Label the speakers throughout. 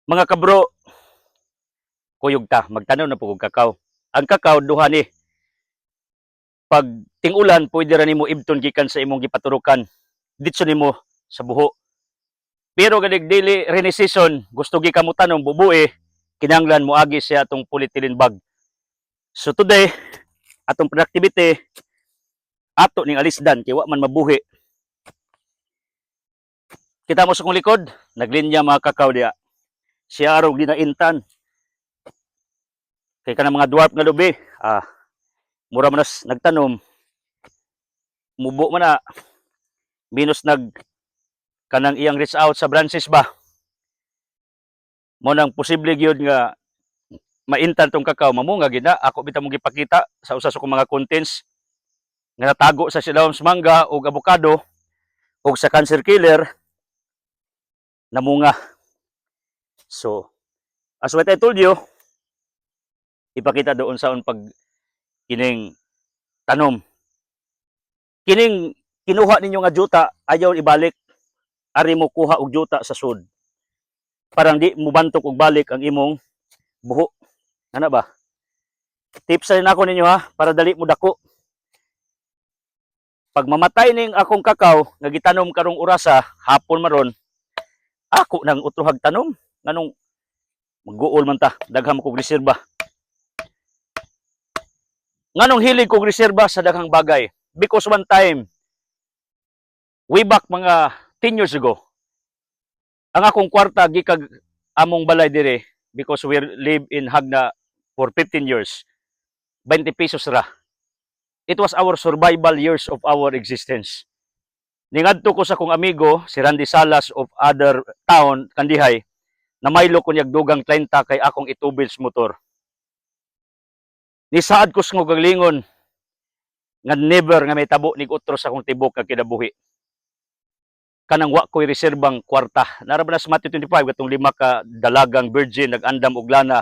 Speaker 1: Mga kabro, kuyog ta, magtanaw na pugog kakao. Ang kakao duha ni pag ting-ulan pwede ra nimo ibton gikan sa imong gipaturukan ditso nimo sa buho. Pero ganig dili rainy season, gusto gi kamo tanom bubuhi, kinahanglan moagi siya atong polyethylene bag. So today, atong productivity ato ning alisdan kay wa man mabuhi. Kita mo sa kong likod, naglinya mga kakao diya. Siya araw ginaintan. Kay kanang mga dwarf nga lubi, mura man nas nagtanom, mubo man na, minus nag kanang iyang reach out sa branches ba. Mo nang posible gyud nga maintan tong kakao mamunga gid na ako bitaw mong gipakita sa usa sa kong mga contents nga natago sa silawom sa mangga ug avocado ug sa cancer killer namunga. So, as what I told you, ipakita doon sa pag kining tanom. Kining kinuha ninyo nga juta ayaw ibalik, ari mo kuha og juta sa sud. Parang di mo bantok og balik ang imong buho. Ano ba? Tips rin ako ninyo ha, para dali mo dako. Pag mamatay ning akong kakao nga gitanom karong orasa, hapon maron, ako nang utruhag tanom. Nganong mag-uol man ta, daghang kog reserba. Nganong hilig kog reserba sa daghang bagay? Because one time, way back mga 10 years ago, ang akong kwarta gikag among balay dire because we live in Hagna for 15 years. 20 pesos ra. It was our survival years of our existence. Ningadto ko sa kong amigo, si Randy Salas of other town, Kandihay, na maylo ko niyag dugang 30 kay akong itubils motor. Nisaad ko sa gaglingon nga never nga may tabo nig utro sa akong tibok nga kinabuhi. Kanang wa ko'y reserbang kwarta. Naraba na sa Matthew 25, katong 5 ka dalagang virgin, nag-andam og lana,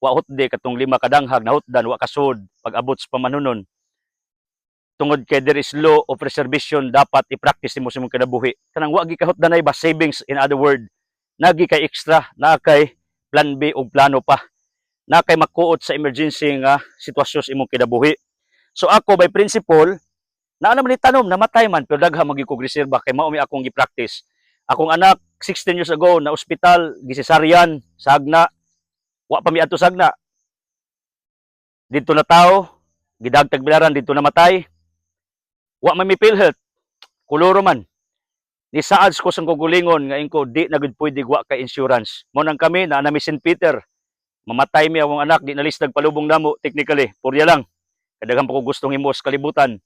Speaker 1: wa hutde, katong 5 ka danghag, nahutdan, wa kasud, pag-abot sa pamanunon. Tungod kay there is law of preservation, dapat i-practice mo sa mong kinabuhi. Kanang wa gikahutdanay ba savings, in other word, nagi kay extra, na kay plan B o plano pa, na kay makuot sa emergency nga sitwasyon sa imong kinabuhi. So ako by principle, na naman itanom, namatay man, pero dagha magikog reserba kay mao mi akong gi-practice. Akong anak 16 years ago na ospital, gisesaryan sa Hagna, wa pa mi adto sa Hagna. Dito na tao, gidagtag bilaran dito namatay. Wa man mi PhilHealth, kuloro man. Ni saad ko sang kugulingon nga ingko di na gud pwede wa ka insurance. Mo nang kami na mi St. Peter, mamatay mi akong anak, di nalistag palubong namo technically, purya lang. Kadaghan pa ko gustong himos kalibutan.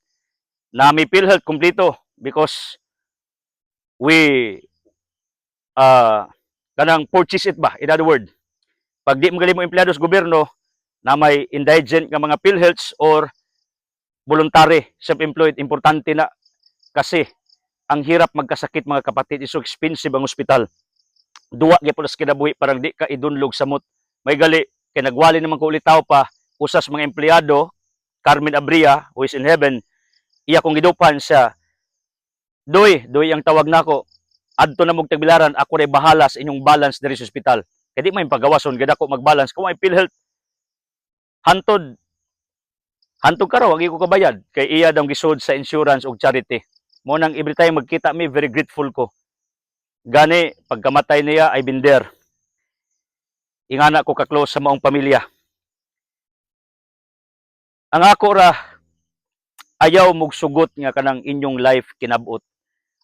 Speaker 1: Nami PhilHealth kompleto because we kanang purchase it ba, in other word. Pag di mo gali mo empleyado sa gobyerno na may indigent nga mga PhilHealths or voluntary, self-employed, importante na kasi ang hirap magkasakit mga kapatid, is so expensive ang ospital. Duwa gyapon sa kinabuhi, parang di ka idunlog samot. May gali kay nagwali naman ko ulitaw pa usas mga empleyado, Carmen Abria who is in heaven, iya kong gidupan sa doy ang tawag nako. Adto na mog tagbilaran, ako ray bahala sa inyong balance diri sa ospital. Kay di may pagawason gid ako mag-balance kung may PhilHealth. Hantod karo wag ko kabayad kay iya daw gisud sa insurance ug charity. Mo nang every time magkita mi, very grateful ko. Gani pagkamatay niya ay binder. Ingana ko ka-close sa maong pamilya. Ang ako ra ayaw mog sugot nga kanang inyong life kinabot.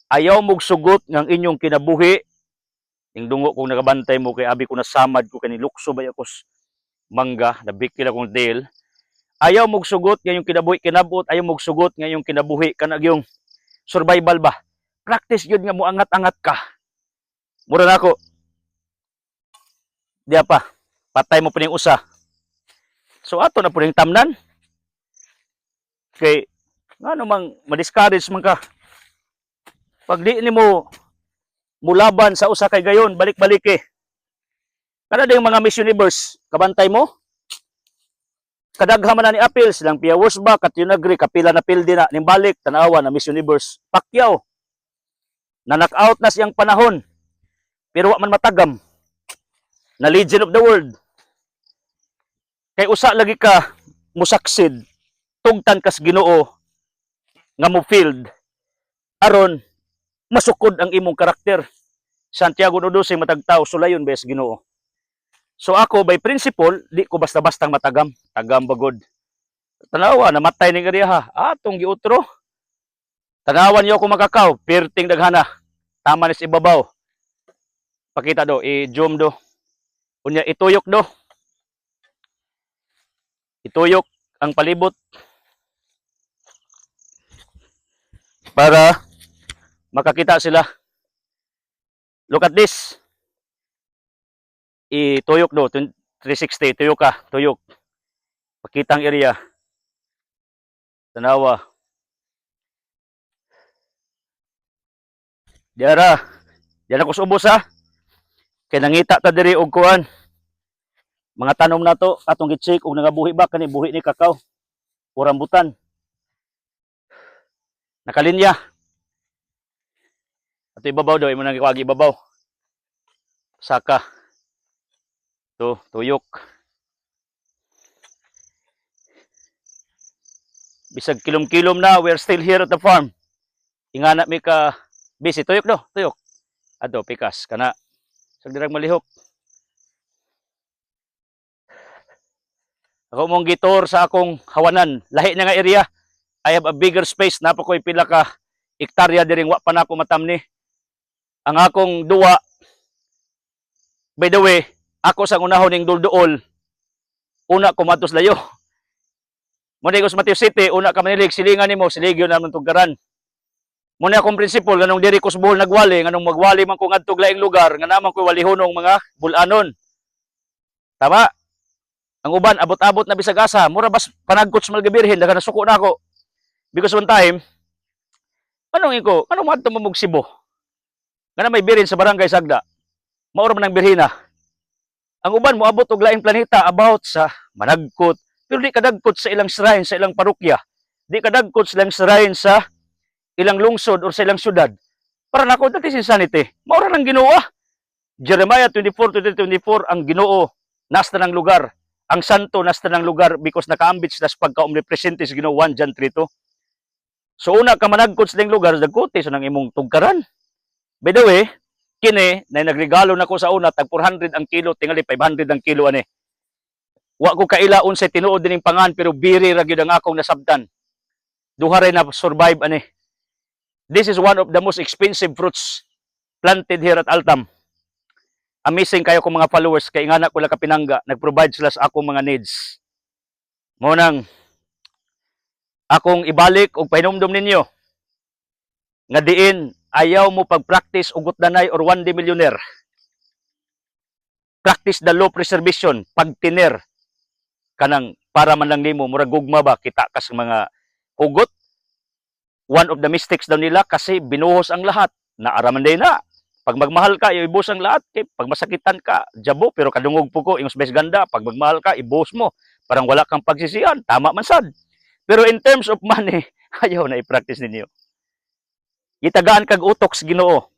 Speaker 1: Ayaw mog sugot nga inyong kinabuhi. Ing dungo kung nakabantay mo kay abi ko nasamad ko kani lukso ba ako mangga, nabikil akong deal. Ayaw mog sugot nga yung kinabuhi kinabot, ayaw mog sugot nga yung kinabuhi kanang yung survival ba. Practice gyud nga mo angat-angat ka. Mura na ako. Diya pa, patay mo pa ning usa. So ato na po ning tamnan. Kay ngano mang ma-discourage man ka. Pag di nimo mulaban sa usa kay gayon, balik-balik eh. Kada ding mga Miss Universe, kabantay mo? Kadaghan man na ni appeal silang Pia Wurzbach at yun agree, kapila na pildi na nimbalik tanawa na Miss Universe. Pacquiao. Na knock out na siyang panahon. Pero wa man matagam. na legend of the world. Kay usa lagi ka musaksid tungtan kas Ginoo nga mo field aron masukod ang imong karakter. Santiago 1:12 matag tawo sulayon bes Ginoo. So ako by principle di ko basta-bastang matagam, tagam bagod. Tanawa namatay ni gariya ha. Atong giutro. Tanawan niyo ako makakaw, perting daghana. Tama ni sa ibabaw. Pakita do, i-zoom do. Unya ituyok do. Ituyok ang palibot para makakita sila. Look at this. Ituyok do, 360, tuyok ka, tuyok. Pakita ang area. Tanawa. Diara ako subos ha. Kay nangita ta diri og kuan. Mga tanom na to atong gi-check og nangabuhi ba kani buhi ni kakao o rambutan. Nakalinya. Ato ibabaw daw imo nang giwagi ibabaw. Saka. To, tuyok. Bisag kilom-kilom na, we're still here at the farm. Ingana mi ka busy tuyok do, tuyok. Ato pikas kana. Sag dirang malihok. Ako mong gitor sa akong hawanan, lahi na nga area. I have a bigger space, napa ko'y pila ka hektarya diring wa pa na ako matamni. Ang akong duwa, by the way, ako sa unahon ning dulduol, una ko matos layo. Muna ko sa Mateo City, una ka manilig, silingan nimo, siligyo naman tugkaran. Muna akong prinsipol, ganong diri ko sa buhol nagwali, ganong magwali man ko ngadtog laing lugar, nga naman ko walihonong mga bulanon. Tama? Ang uban, abot-abot na bisag asa, mura bas panagkot sa malgabirhin, daga nasuko na ako. Because one time, anong madto mamog Cebu? Nga na may birin sa barangay Sagda, maura man ang birhina. Ang uban mo abot og laing planeta about sa managkot, pero di kadagkot sa ilang shrine, sa ilang parokya. Di kadagkot sa ilang shrine sa ilang lungsod o sa ilang syudad. Para nako that is insanity. Maura ng Ginoo. Jeremiah 24:24 ang Ginoo nasta ng lugar. Ang santo nasta ng lugar because nakaambit sila sa pagka-omnipresente sa Ginoo 1 John 3:2. So una ka managkot sa ilang lugar, dagkote sa nang imong tugkaran. By the way, kini na nagregalo nako sa una tag 400 ang kilo, tingali 500 ang kilo ani. Wa ko kailaon sa tinuod dining pangan pero biri ra gyud ang akong nasabtan. Duha ray na survive ani. This is one of the most expensive fruits planted here at Altam. Amazing kayo kong mga followers kay ingana ko lang kapinangga, nag-provide sila sa akong mga needs. Mo nang akong ibalik og pahinumdom ninyo nga diin ayaw mo pag-practice ugot danay or one day millionaire. Practice the law preservation, pagtiner kanang para man lang nimo murag gugma ba kita kas mga hugot. One of the mistakes daw nila kasi binuhos ang lahat. Naaraman din na. Pag magmahal ka, ibus ang lahat. Pag masakitan ka, jabo, pero kadungog po ko, ingos bes ganda. Pag magmahal ka, ibus mo. Parang wala kang pagsisiyan. Tama man sad. Pero in terms of money, ayaw na i-practice ninyo. Itagaan kag utok sa Ginoo.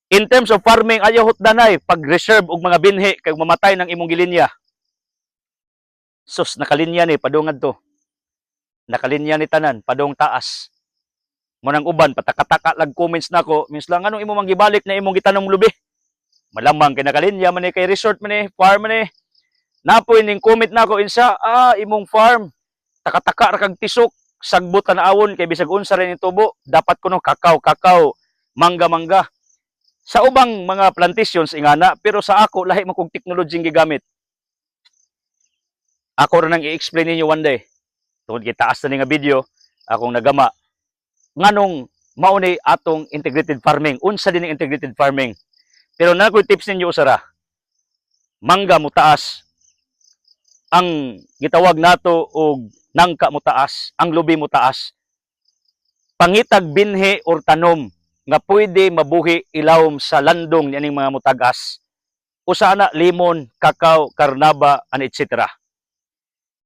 Speaker 1: In terms of farming, ayaw hutdanay. Pag-reserve og mga binhi, kag mamatay ng imong gilinya. Sus, nakalinya ni, padungad to. Nakalinya ni tanan, padong taas. Munang uban patakataka lag comments nako means lang anong imo manggibalik na imong gitanong lubi malamang kay nakalinya man kay resort man farm man napoy ning comment nako insa imong farm takataka ra kag tisok sagbot tanawon kay bisag unsa rin tubo dapat kuno kakao mangga sa ubang mga plantations ingana pero sa ako lahi man kog teknolohiyang gigamit ako ra nang i-explain ninyo one day tungod kay taas na nga video akong nagama nganong mauni atong integrated farming. Unsa din ang integrated farming. Pero nakoy tips ninyo usara. Mangga mo taas. Ang gitawag nato og nangka mo taas, ang lubi mo taas. Pangitag binhi or tanom nga pwede mabuhi ilawom sa landong nianing mga mutagas. Usa na limon, kakao, karnaba, and etc.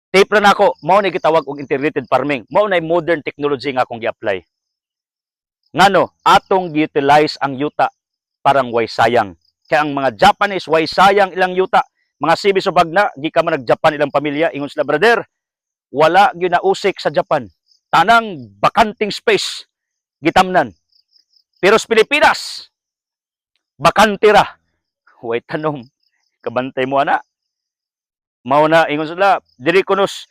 Speaker 1: Tape na nako, mao ni gitawag og integrated farming. Mao na modern technology nga akong gi-apply. Ngano, atong gi-utilize ang yuta parang way sayang. Kaya ang mga Japanese, way sayang ilang yuta. Mga sibi subag na, di ka man nag-Japan ilang pamilya. Ingon sila, brother, wala gyud na usik sa Japan. Tanang bakanting space, gitamnan. Pero sa Pilipinas, bakante ra. Way tanom, kabantay mo ana. Mao na, ingon sila, diri kunos,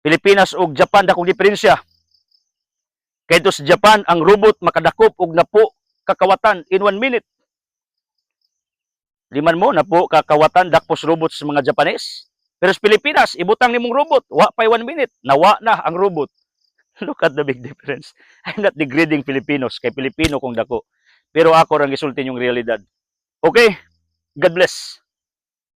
Speaker 1: Pilipinas ug Japan, dakong diferensya. Kaya sa Japan, ang robot makadakop og napo kakawatan in 1 minute. Liman mo, napo kakawatan, dakpos robot sa mga Japanese. Pero sa Pilipinas, ibutang nimong robot, wa pa 1 minute, nawa na ang robot. Look at the big difference. I'm not degrading Filipinos, kay Pilipino kong dako. Pero ako rang gisulti yung realidad. Okay? God bless.